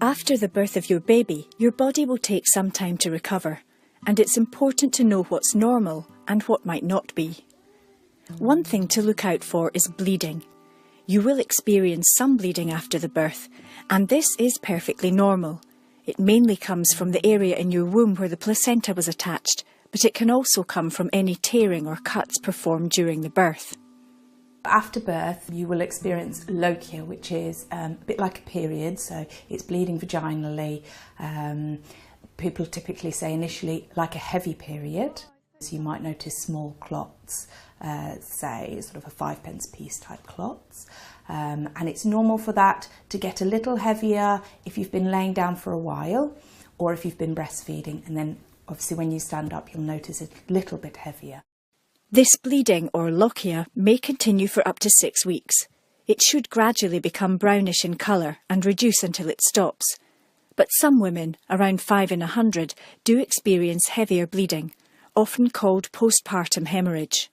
After the birth of your baby, your body will take some time to recover, and it's important to know what's normal and what might not be. One thing to look out for is bleeding. You will experience some bleeding after the birth, and this is perfectly normal. It mainly comes from the area in your womb where the placenta was attached, but it can also come from any tearing or cuts performed during the birth. After birth, you will experience lochia, which is a bit like a period, so it's bleeding vaginally. People typically say initially like a heavy period. So you might notice small clots, say sort of a 5-pence piece type clots. And it's normal for that to get a little heavier if you've been laying down for a while or if you've been breastfeeding, and then obviously when you stand up you'll notice it a little bit heavier. This bleeding, or lochia, may continue for up to 6 weeks. It should gradually become brownish in colour and reduce until it stops. But some women, around 5 in 100, do experience heavier bleeding, often called postpartum hemorrhage.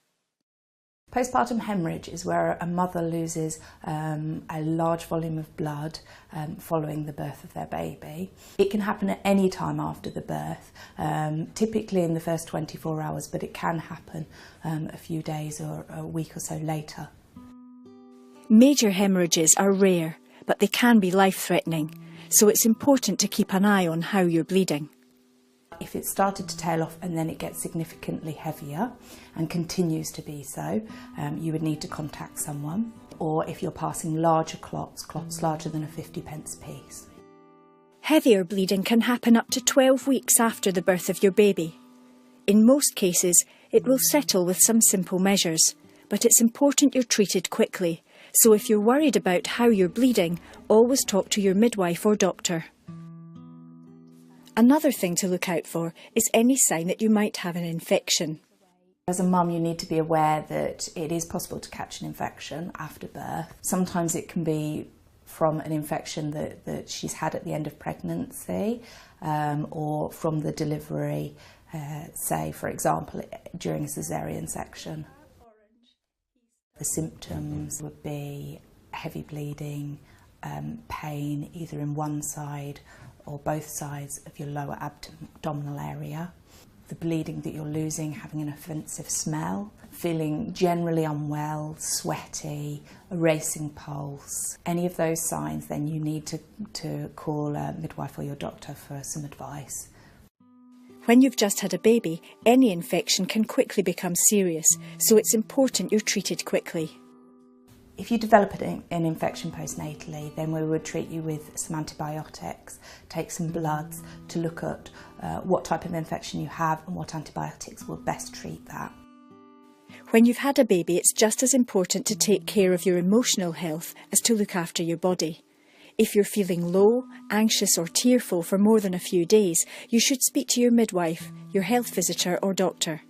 Postpartum hemorrhage is where a mother loses a large volume of blood following the birth of their baby. It can happen at any time after the birth, typically in the first 24 hours, but it can happen a few days or a week or so later. Major hemorrhages are rare, but they can be life-threatening, so it's important to keep an eye on how you're bleeding. If it started to tail off and then it gets significantly heavier and continues to be so, you would need to contact someone. Or if you're passing larger clots larger than a 50-pence piece. Heavier bleeding can happen up to 12 weeks after the birth of your baby. In most cases, it will settle with some simple measures, but it's important you're treated quickly. So if you're worried about how you're bleeding, always talk to your midwife or doctor. Another thing to look out for is any sign that you might have an infection. As a mum, you need to be aware that it is possible to catch an infection after birth. Sometimes it can be from an infection that she's had at the end of pregnancy or from the delivery, say, for example, during a caesarean section. The symptoms would be heavy bleeding, pain either in one side or both sides of your lower abdominal area, the bleeding that you're losing having an offensive smell, feeling generally unwell, sweaty, a racing pulse. Any of those signs, then you need to call a midwife or your doctor for some advice. When you've just had a baby, any infection can quickly become serious, so it's important you're treated quickly. If you develop an infection postnatally, then we would treat you with some antibiotics, take some bloods to look at what type of infection you have and what antibiotics will best treat that. When you've had a baby, it's just as important to take care of your emotional health as to look after your body. If you're feeling low, anxious or tearful for more than a few days, you should speak to your midwife, your health visitor or doctor.